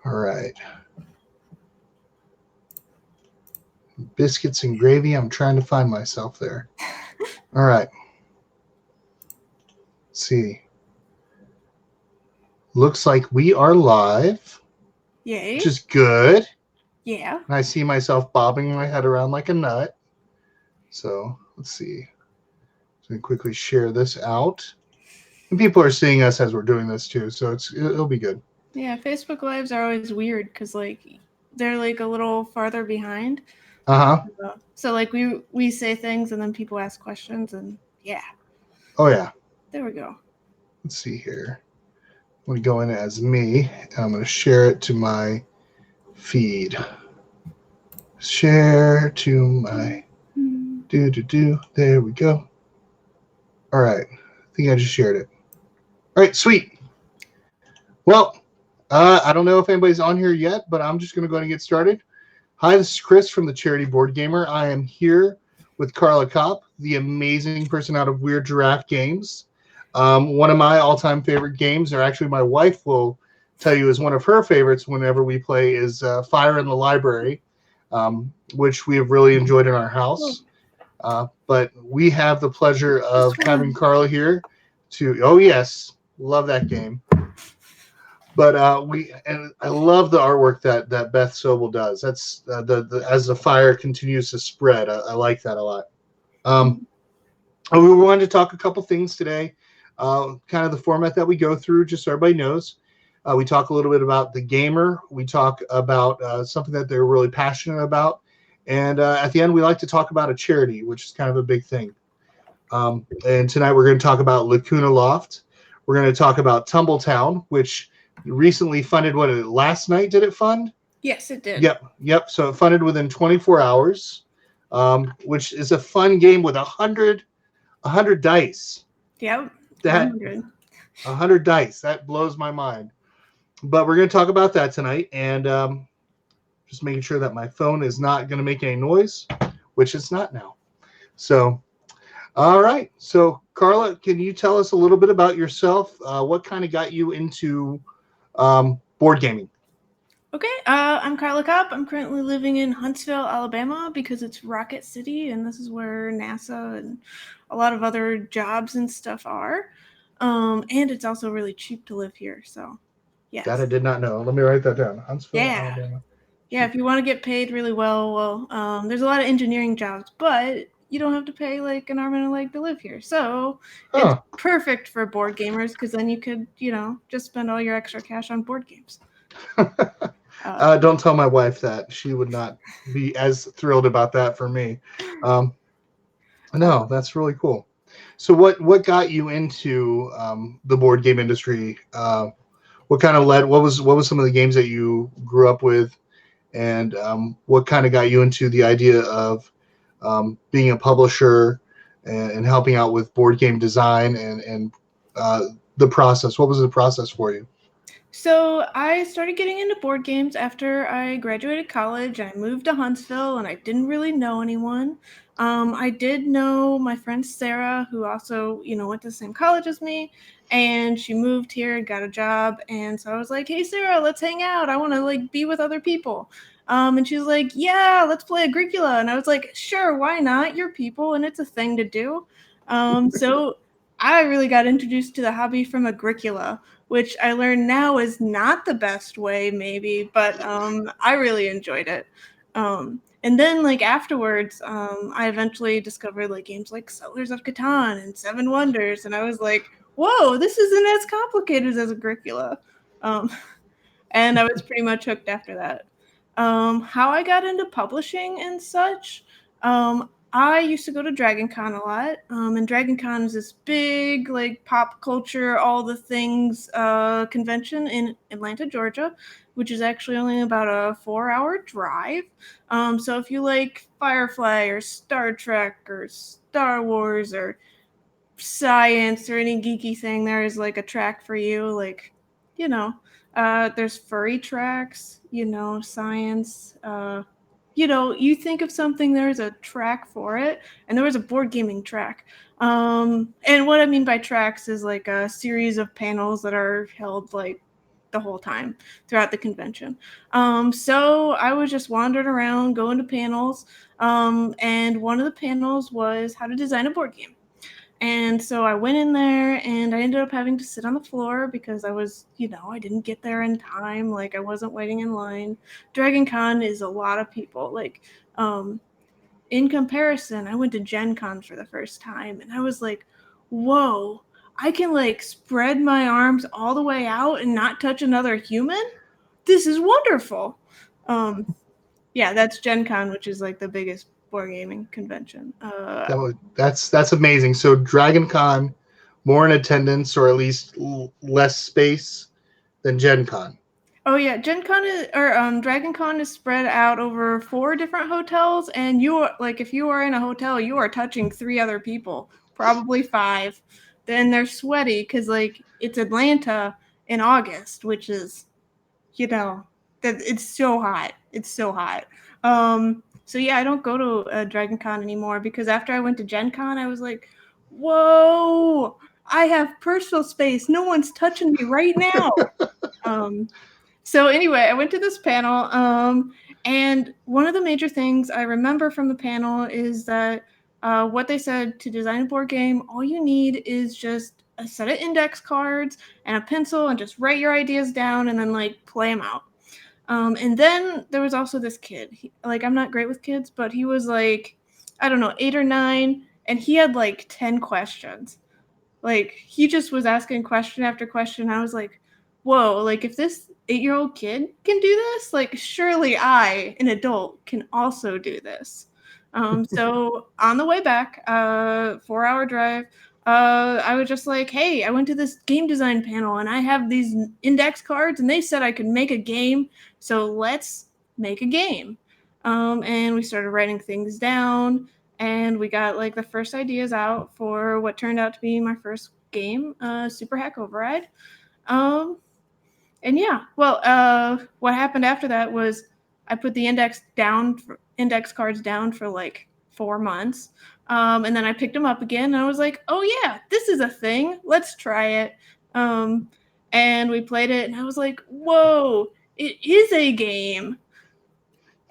All right. Biscuits and gravy. I'm trying to find myself there. All right. Let's see. Looks like we are live. Yay. Which is good. Yeah. And I see myself bobbing my head around like a nut. So let's see. So we quickly share this out. And people are seeing us as we're doing this too, so it'll be good. Yeah, Facebook Lives are always weird because like they're like a little farther behind. Uh-huh. So like we say things and then people ask questions and yeah. Oh yeah. There we go. Let's see here. I'm going to go in as me, and I'm going to share it to my feed. Share to my do. There we go. All right. I think I just shared it. All right, sweet. Well, I don't know if anybody's on here yet, but I'm just going to go ahead and get started. Hi, this is Chris from the Charity Board Gamer. I am here with Carla Kopp, the amazing person out of Weird Giraffe Games. One of my all-time favorite games, or actually my wife will tell you is one of her favorites whenever we play, is Fire in the Library, which we have really enjoyed in our house. But we have the pleasure of having Carla here to, oh yes, love that game. But and I love the artwork that Beth Sobel does. That's the as the fire continues to spread. I like that a lot. We wanted to talk a couple things today, kind of the format that we go through, just so everybody knows. We talk a little bit about the gamer. We talk about something that they're really passionate about. And at the end, we like to talk about a charity, which is kind of a big thing. And tonight we're going to talk about Lacuna Loft. We're going to talk about Tumble, which recently funded, last night did it fund? Yes, it did. Yep. So it funded within 24 hours, which is a fun game with 100 dice. Yep. 100 dice. That blows my mind. But we're going to talk about that tonight, and just making sure that my phone is not going to make any noise, which it's not now. So, all right. So, Carla, can you tell us a little bit about yourself? What kind of got you into board gaming? Okay, I'm Carla Kopp. I'm currently living in Huntsville, Alabama, because it's Rocket City, and this is where NASA and a lot of other jobs and stuff are. And it's also really cheap to live here, so yes. That I did not know. Let me write that down. Huntsville, Alabama. Yeah, if you want to get paid really well, there's a lot of engineering jobs, but you don't have to pay like an arm and a leg to live here. So it's perfect for board gamers because then you could, just spend all your extra cash on board games. Don't tell my wife that. She would not be as thrilled about that for me. No, that's really cool. So what got you into the board game industry? What kind of what was some of the games that you grew up with, and what kind of got you into the idea of being a publisher and helping out with board game design and the process? What was the process for you? So I started getting into board games after I graduated college. I moved to Huntsville and I didn't really know anyone. I did know my friend Sarah, who also, went to the same college as me, and she moved here and got a job. And so I was like, hey, Sarah, let's hang out. I want to be with other people. And she was like, yeah, let's play Agricola. And I was like, sure, why not? You're people and it's a thing to do. So I really got introduced to the hobby from Agricola, which I learned now is not the best way, maybe, but I really enjoyed it. And then, afterwards, I eventually discovered, games like Settlers of Catan and Seven Wonders, and I was like, whoa, this isn't as complicated as Agricola. And I was pretty much hooked after that. How I got into publishing and such, I used to go to Dragon Con a lot, and Dragon Con is this big, pop culture, all the things convention in Atlanta, Georgia, which is actually only about a 4-hour drive. So if you like Firefly or Star Trek or Star Wars or science or any geeky thing, there is a track for you. There's furry tracks, science. You think of something, there's a track for it, and there was a board gaming track. And what I mean by tracks is a series of panels that are held the whole time throughout the convention. So I was just wandering around, going to panels, and one of the panels was how to design a board game. And so I went in there and I ended up having to sit on the floor because I was, I didn't get there in time. Like I wasn't waiting in line. Dragon Con is a lot of people. Like, in comparison, I went to Gen Con for the first time and I was like, whoa, I can like spread my arms all the way out and not touch another human? This is wonderful. Um, yeah, that's Gen Con, which is like the biggest board gaming convention. That's amazing. So Dragon Con, more in attendance or at least less space than Gen Con. Oh yeah, Gen Con Dragon Con is spread out over 4 different hotels, and you are like if you are in a hotel, you are touching 3 other people, probably 5. Then they're sweaty because like it's Atlanta in August, which is, that it's so hot. It's so hot. So yeah, I don't go to Dragon Con anymore because after I went to Gen Con, I was like, whoa, I have personal space. No one's touching me right now. um, so anyway, I went to this panel, and one of the major things I remember from the panel is that what they said to design a board game, all you need is just a set of index cards and a pencil and just write your ideas down and then like play them out. And then there was also this kid. Like I'm not great with kids, but he was like, I don't know, 8 or 9, and he had like 10 questions. Like he just was asking question after question. I was like, whoa, like if this 8-year-old kid can do this, like surely I, an adult, can also do this. So on the way back, 4-hour drive, I was just like, hey, I went to this game design panel and I have these index cards and they said I could make a game. So let's make a game. And we started writing things down and we got like the first ideas out for what turned out to be my first game, Super Hack Override. Um, and yeah, well, what happened after that was I put the index cards down for like 4 months, and then I picked them up again, and I was like, oh yeah, this is a thing. Let's try it. Um, and we played it, and I was like, whoa, it is a game.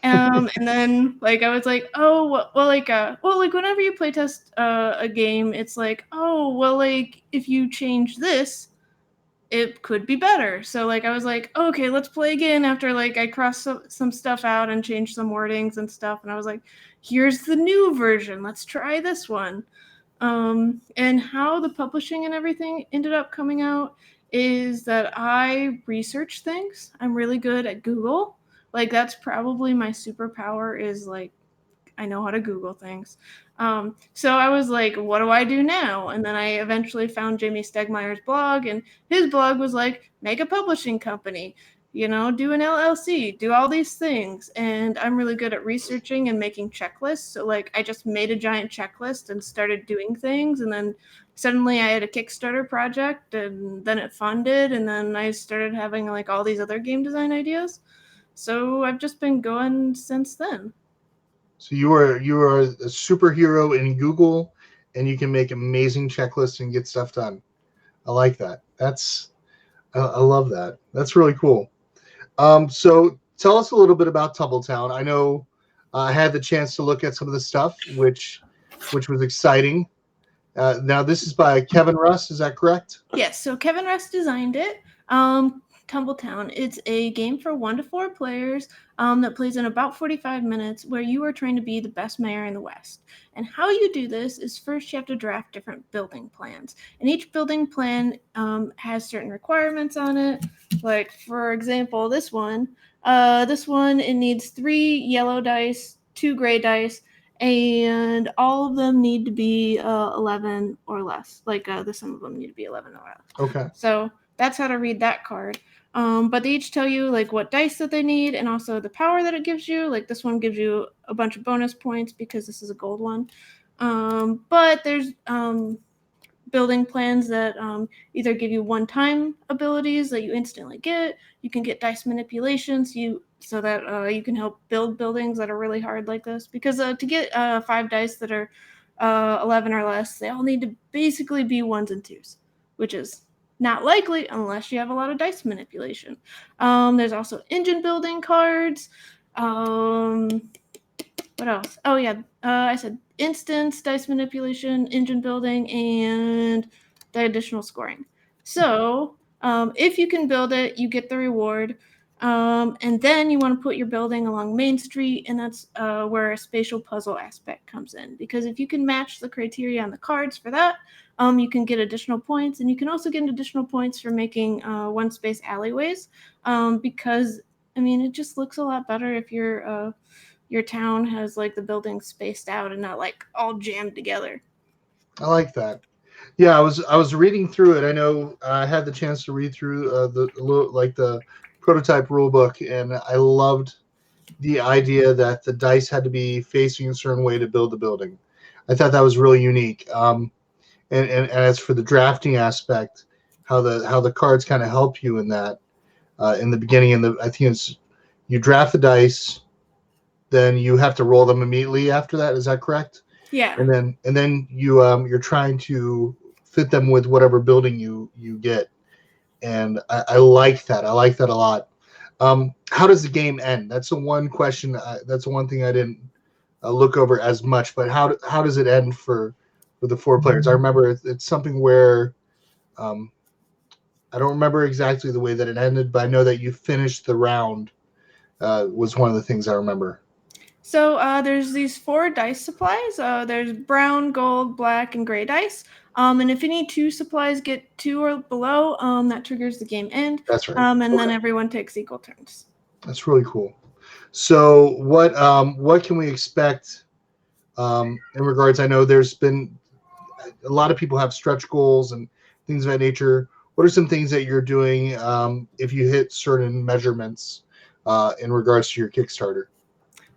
And then like I was like, oh like whenever you playtest a game, it's like, oh well, like if you change this, it could be better. So like I was like, okay, let's play again after like I crossed some stuff out and changed some wordings and stuff, and I was like, here's the new version. Let's try this one. And how the publishing and everything ended up coming out is that I research things. I'm really good at Google. Like that's probably my superpower is like I know how to Google things. So I was like, what do I do now? And then I eventually found Jamie Stegmaier's blog, and his blog was like, make a publishing company, do an LLC, do all these things. And I'm really good at researching and making checklists. So like I just made a giant checklist and started doing things. And then suddenly I had a Kickstarter project and then it funded. And then I started having like all these other game design ideas. So I've just been going since then. So you are a superhero in Google, and you can make amazing checklists and get stuff done. I like that. I love that. That's really cool. So tell us a little bit about Tumbletown. I know I had the chance to look at some of the stuff, which was exciting. Now this is by Kevin Russ. Is that correct? Yes. So Kevin Russ designed it. Tumbletown. It's a game for 1 to 4 players that plays in about 45 minutes where you are trying to be the best mayor in the West. And how you do this is first you have to draft different building plans. And each building plan has certain requirements on it. Like, for example, this one, it needs 3 yellow dice, 2 gray dice, and all of them need to be 11 or less. Like the sum of them need to be 11 or less. Okay. So that's how to read that card. But they each tell you like what dice that they need and also the power that it gives you. Like this one gives you a bunch of bonus points because this is a gold one. But there's building plans that either give you one-time abilities that you instantly get. You can get dice manipulations so that you can help build buildings that are really hard like this. Because to get 5 dice that are 11 or less, they all need to basically be 1s and 2s, which is Not likely unless you have a lot of dice manipulation. There's also engine building cards. What else? Oh yeah, I said instance, dice manipulation, engine building, and the additional scoring. So if you can build it, you get the reward. And then you want to put your building along Main Street, and that's where a spatial puzzle aspect comes in. Because if you can match the criteria on the cards for that, you can get additional points, and you can also get additional points for making one space alleyways. Because I mean, it just looks a lot better if your town has like the buildings spaced out and not like all jammed together. I like that. Yeah, I was reading through it. I know I had the chance to read through the prototype rule book, and I loved the idea that the dice had to be facing a certain way to build the building. I thought that was really unique. And as for the drafting aspect, how the cards kind of help you in that in the beginning. I think it's you draft the dice, then you have to roll them immediately after that. Is that correct? Yeah. And then you're trying to fit them with whatever building you get, and I like that. I like that a lot. How does the game end? That's the one question. That's the one thing I didn't look over as much. But how does it end for the four players? I remember it's something where um, I don't remember exactly the way that it ended, but I know that you finished the round. Was one of the things I remember. So there's these four dice supplies. There's brown, gold, black, and gray dice. And if any two supplies get two or below, that triggers the game end. That's right. And then Okay, everyone takes equal turns. that's really cool. So what can we expect in regards? I know there's been a lot of people have stretch goals and things of that nature. What are some things that you're doing if you hit certain measurements in regards to your Kickstarter?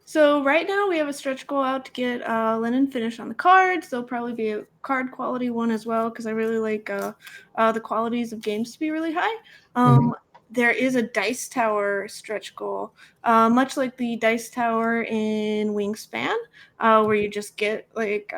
So right now we have a stretch goal out to get linen finish on the cards. There'll probably be a card quality one as well because I really like the qualities of games to be really high. Mm-hmm. There is a dice tower stretch goal, much like the dice tower in Wingspan, where you just get like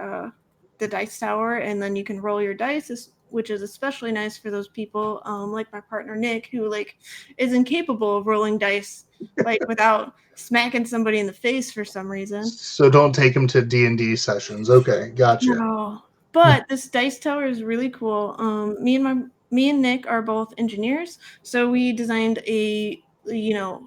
the dice tower and then you can roll your dice, which is especially nice for those people like my partner Nick, who like is incapable of rolling dice like without smacking somebody in the face for some reason. So don't take them to D&D sessions. Okay, gotcha. No, but this dice tower is really cool. Me and Nick are both engineers, so we designed a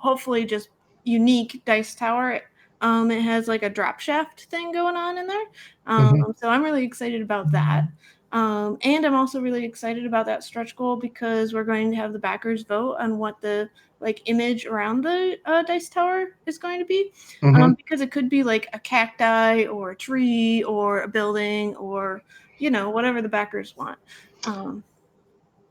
hopefully just unique dice tower. It has like a drop shaft thing going on in there. Mm-hmm. So I'm really excited about that. And I'm also really excited about that stretch goal because we're going to have the backers vote on what the like image around the dice tower is going to be, Mm-hmm. because it could be like a cacti or a tree or a building or whatever the backers want. Um,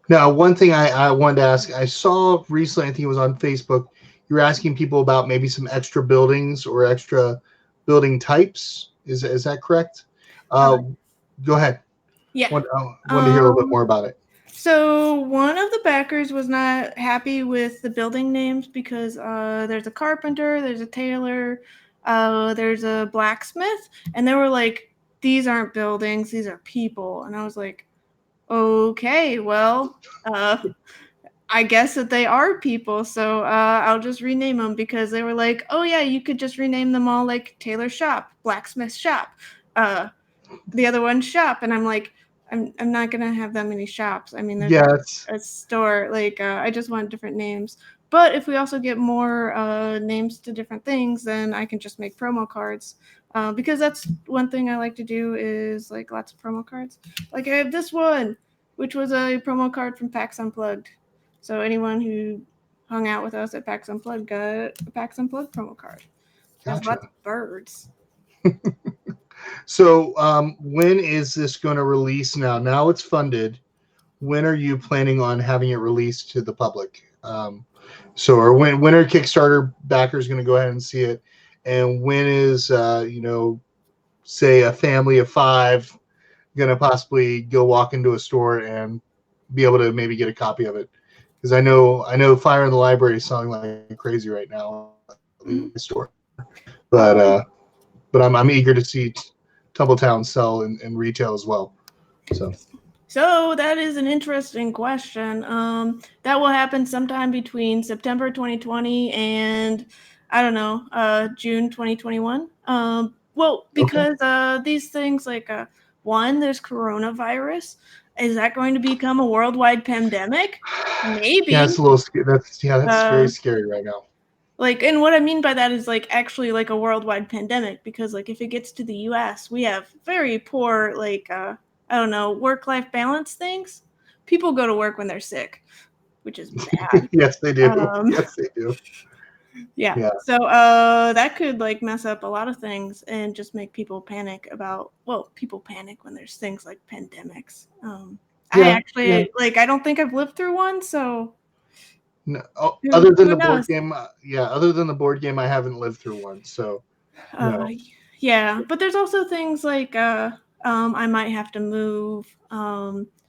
Now, one thing I wanted to ask, I saw recently, I think it was on Facebook, you were asking people about maybe some extra buildings or extra building types. Is that correct? uh, Uh, Go ahead. yeah. Wanted to hear a little bit more about it. So one of the backers was not happy with the building names because there's a carpenter, there's a tailor, there's a blacksmith, and they were like, "These aren't buildings; these are people." And I was like, "Okay, well, I guess that they are people, so I'll just rename them," because they were like, "Oh yeah, you could just rename them all like Tailor Shop, Blacksmith Shop, uh, the other one Shop," and I'm like, I'm not gonna have that many shops. I mean, there's Yeah, it's a store. Like, I just want different names. But if we also get more names to different things, then I can just make promo cards. Because that's one thing I like to do is like lots of promo cards. Like I have this one, which was a promo card from PAX Unplugged. So anyone who hung out with us at PAX Unplugged got a PAX Unplugged promo card. There's lots gotcha. of birds. So, when is this going to release now? Now it's funded. When are you planning on having it released to the public? Or when are Kickstarter backers going to go ahead and see it? And when is, say a family of five going to possibly go walk into a store and be able to maybe get a copy of it? Because I know Fire in the Library is selling like crazy right now at Mm-hmm. the store, but I'm eager to see Tumbletown sell in retail as well. So So that is an interesting question. That will happen sometime between September 2020 and I don't know, June 2021. Well, Okay. because these things like one, there's coronavirus. Is that going to become a worldwide pandemic? Yeah, it's Maybe. a little scary. That's very Uh, scary right now. like, and what I mean by that is like actually like a worldwide pandemic because like if it gets to the US, we have very poor like I don't know, work-life balance things. People go to work when they're sick, which is bad. Yes, they do. Um Yes, they do. yeah. Yeah. So that could like mess up a lot of things and just make people panic about well, people panic when there's things like pandemics. I Yeah. Yeah. actually like I don't think I've lived through one, so No, oh, other than who the board knows? game, yeah. Other than the board game, I haven't lived through one. So Uh, no. yeah, but there's also things like I might have to move.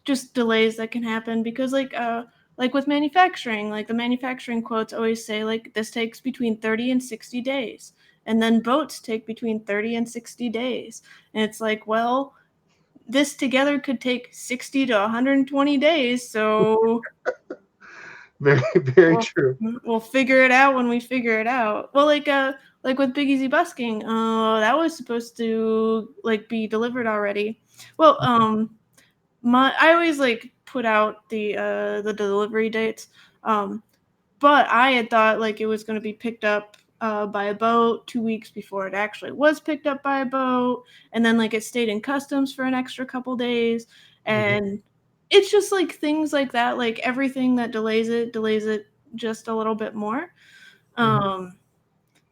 Just delays that can happen because like with manufacturing, like the manufacturing quotes always say like this takes between 30 and 60 days, and then boats take between 30 and 60 days, and it's like well. This together could take 60 to 120 days, so Very, very we'll true. we'll figure it out when we figure it out. Well, like with Big Easy Busking, that was supposed to like be delivered already. Well, my I always like put out the delivery dates. But I had thought like it was going to be picked up by a boat 2 weeks before it actually was picked up by a boat, and then like it stayed in customs for an extra couple days, Mhm. and it's just like things like that. Like everything that delays it just a little bit more. Mhm. Um,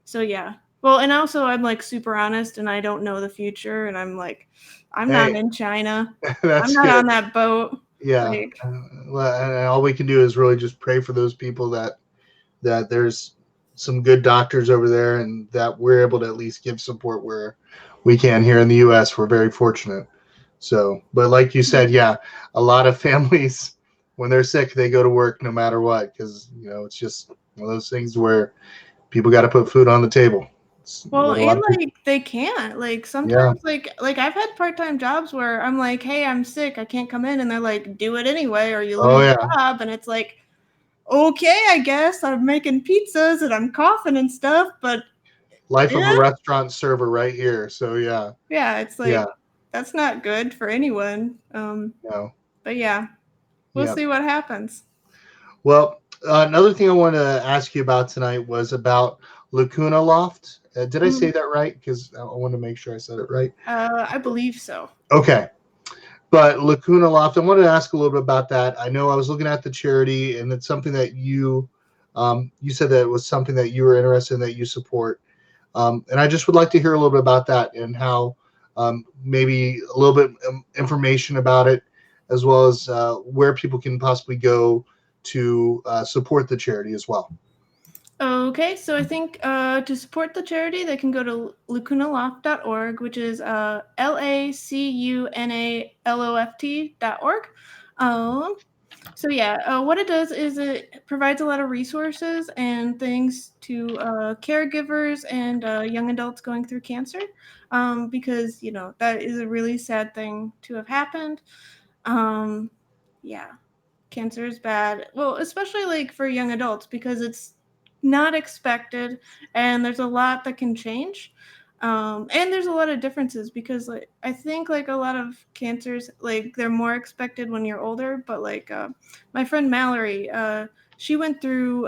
so yeah. Well, and also I'm like super honest, and I don't know the future, and I'm like, I'm not Hey, in China. I'm that's not good. on that boat. Yeah. Like, Well, and all we can do is really just pray for those people that there's some good doctors over there and that we're able to at least give support where we can here in the US. We're very fortunate. So, but like you said, yeah, a lot of families when they're sick, they go to work no matter what because it's just one of those things where people got to put food on the table. It's well, what a lot and of people. like they can't. Like Yeah. sometimes like I've had part-time jobs where I'm like, "Hey, I'm sick. I can't come in." And they're like, "Do it anyway or you Oh lose your yeah. job." And it's like, "Okay, I guess I'm making pizzas and I'm coughing and stuff, but Life of a yeah, restaurant server right here. So yeah. yeah, it's Yeah. like that's not good for anyone." No. But yeah, we'll Yeah. see what happens. Well, another thing I want to ask you about tonight was about Lacuna Loft. Did I say Mm, that right? Because I want to make sure I said it right. I believe so. Okay. But Lacuna Loft, I wanted to ask a little bit about that. I know I was looking at the charity, and it's something that you said that it was something that you were interested in, that you support. And I just would like to hear a little bit about that and how maybe a little bit information about it, as well as where people can possibly go to support the charity as well. Okay, so I think to support the charity, they can go to lacunaloft.org, which is LACUNALOFT.org. Um, so yeah, what it does is it provides a lot of resources and things to caregivers and young adults going through cancer, because that is a really sad thing to have happened. Um, yeah, cancer is bad. Well, especially like for young adults because it's not expected and there's a lot that can change. And there's a lot of differences because like I think like a lot of cancers like they're more expected when you're older, but like my friend Mallory, she went through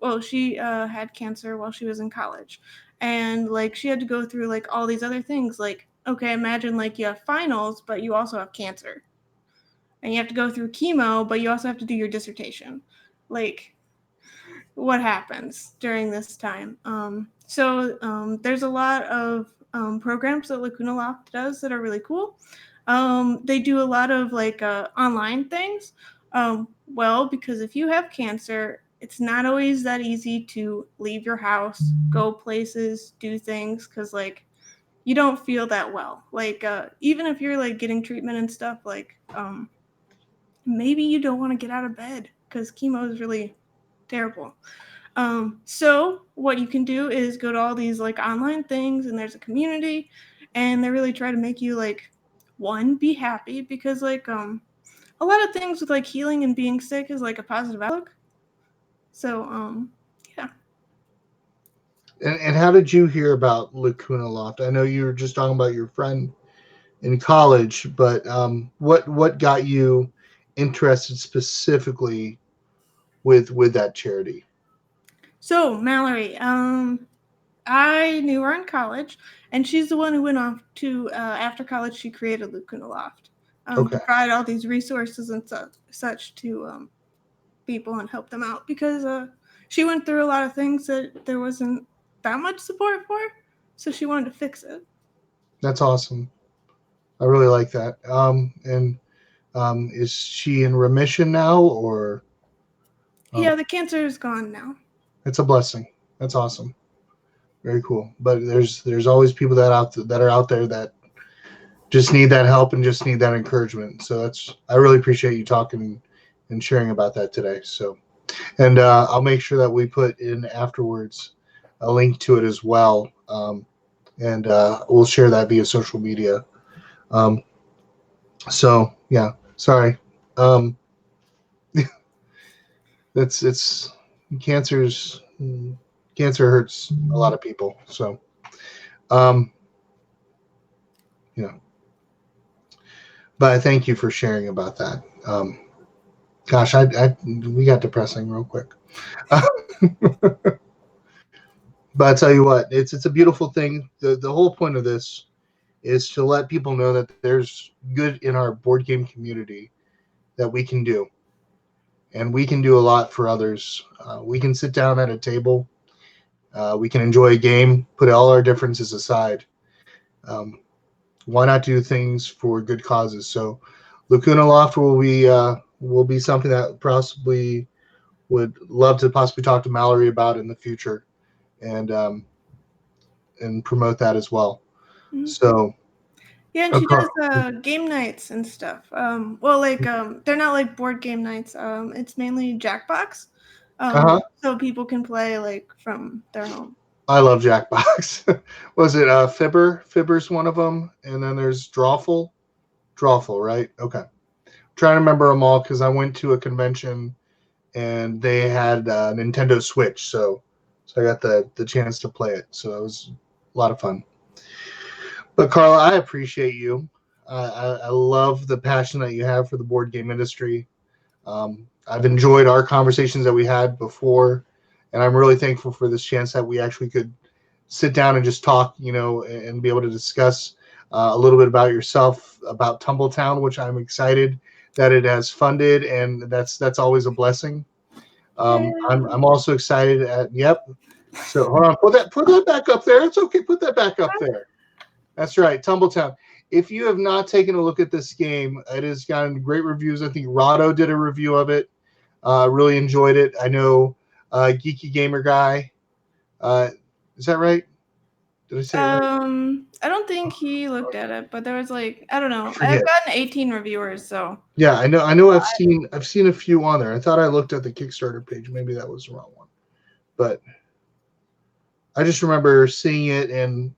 well, she had cancer while she was in college. And like she had to go through like all these other things like okay, imagine like you have finals but you also have cancer and you have to go through chemo, but you also have to do your dissertation. Like, what happens during this time? There's a lot of programs that Lacuna Loft does that are really cool. They do a lot of like online things. Well, because if you have cancer, it's not always that easy to leave your house, go places, do things, because like you don't feel that well. Like even if you're like getting treatment and stuff, like maybe you don't want to get out of bed because chemo is really terrible. So what you can do is go to all these like online things and there's a community and they really try to make you like one be happy because like a lot of things with like healing and being sick is like a positive outlook. So yeah. And how did you hear about Lacuna Loft? I know you were just talking about your friend in college, but what got you interested specifically with that charity? So Mallory, I knew her in college, and she's the one who went off to after college. She created Lacuna Loft to Okay, provide all these resources and such to people and help them out because she went through a lot of things that there wasn't that much support for, so she wanted to fix it. that's awesome. I really like that. And is she in remission now, or Yeah, the cancer is gone now. it's a blessing? That's awesome. Very cool. But there's always people that are out there that just need that help and just need that encouragement. So I really appreciate you talking and sharing about that today. So, and I'll make sure that we put in afterwards a link to it as well, and we'll share that via social media. Um, so yeah, sorry. Um, it's cancer's cancer hurts a lot of people. So um, you know, but I thank you for sharing about that. Gosh, we got depressing real quick. But I tell you what, it's a beautiful thing. The whole point of this is to let people know that there's good in our board game community that we can do, and we can do a lot for others. We can sit down at a table, we can enjoy a game, put all our differences aside. Um, why not do things for good causes? So, Lacuna Loft will be something that possibly would love to possibly talk to Mallory about in the future, and promote that as well. Mm-hmm. So Yeah, and she does game nights and stuff. Well, like they're not like board game nights. It's mainly Jackbox, so people can play like from their home. I love Jackbox. Was it Fibber? Fibber's one of them, and then there's Drawful. Drawful, right? Okay. I'm trying to remember them all because I went to a convention and they had Nintendo Switch, so I got the chance to play it. So it was a lot of fun. But Carla, I appreciate you. I love the passion that you have for the board game industry. I've enjoyed our conversations that we had before, and I'm really thankful for this chance that we actually could sit down and just talk, and be able to discuss a little bit about yourself, about Tumbletown, which I'm excited that it has funded, and that's always a blessing. I'm also excited at yep. So hold on, put that back up there. It's okay, put that back up there. That's right, Tumbletown. If you have not taken a look at this game, it has gotten great reviews. I think Rado did a review of it. Really enjoyed it. I know Geeky Gamer Guy. Is that right? Did I say it right? I don't think he looked at it, but there was like I don't know. I've gotten 18 reviewers, so yeah, I know. I've seen a few on there. I thought I looked at the Kickstarter page. Maybe that was the wrong one, but I just remember seeing it, and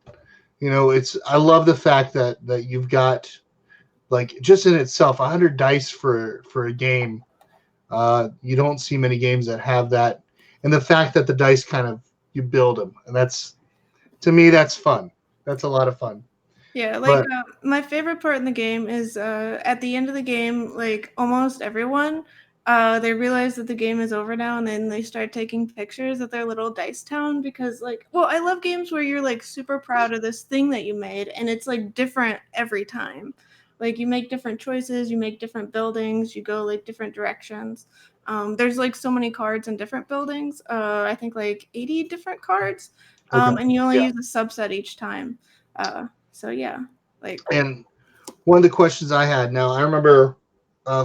I love the fact that you've got, like, just in itself 100 dice for a game. You don't see many games that have that, and the fact that the dice kind of you build them, and to me that's fun. That's a lot of fun. Yeah, like my favorite part in the game is at the end of the game, like almost everyone, they realize that the game is over now, and then they start taking pictures of their little dice town because, like, well, I love games where you're like super proud of this thing that you made, and it's like different every time. Like you make different choices, you make different buildings, you go like different directions. There's like so many cards in different buildings. I think like 80 different cards, and you only use a subset each time. So yeah, like. And one of the questions I had, now I remember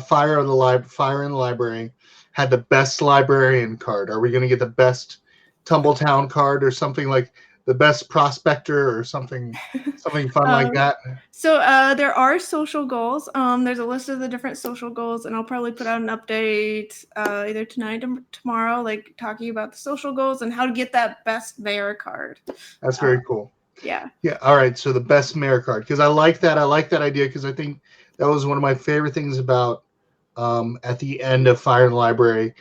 Fire in the Library had the best librarian card. Are we going to get the best Tumbletown card or something, like the best prospector or something fun like that? So there are social goals. There's a list of the different social goals, and I'll probably put out an update either tonight or tomorrow, like talking about the social goals and how to get that best mayor card. That's very cool. Yeah. Yeah. All right. So the best mayor card, because I like that. I like that idea because I think that was one of my favorite things about at the end of Fire in the Library,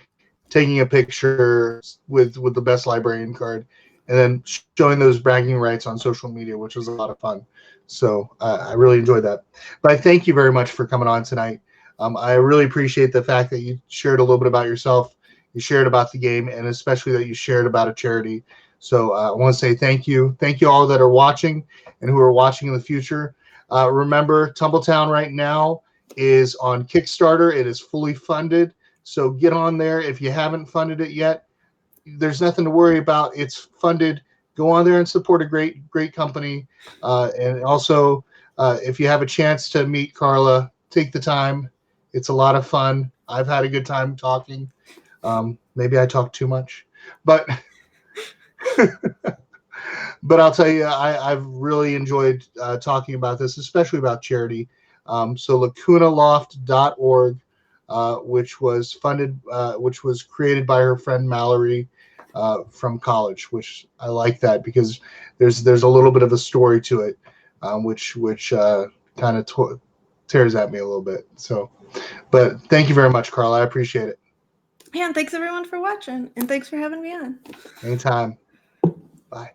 taking a picture with the best librarian card, and then showing those bragging rights on social media, which was a lot of fun. So I really enjoyed that. But I thank you very much for coming on tonight. I really appreciate the fact that you shared a little bit about yourself, you shared about the game, and especially that you shared about a charity. So I want to say thank you. Thank you all that are watching and who are watching in the future. Remember, Tumbletown right now is on Kickstarter. It is fully funded. So get on there. If you haven't funded it yet, there's nothing to worry about. It's funded. Go on there and support a great company. And also, if you have a chance to meet Carla, take the time. It's a lot of fun. I've had a good time talking. Maybe I talk too much, but but I'll tell you, I've really enjoyed talking about this, especially about charity. So lacunaloft.org, which was which was created by her friend Mallory from college, which I like that because there's a little bit of a story to it, which kind of tears at me a little bit. So, but thank you very much, Carla. I appreciate it. Yeah, and thanks everyone for watching, and thanks for having me on. Anytime. Bye.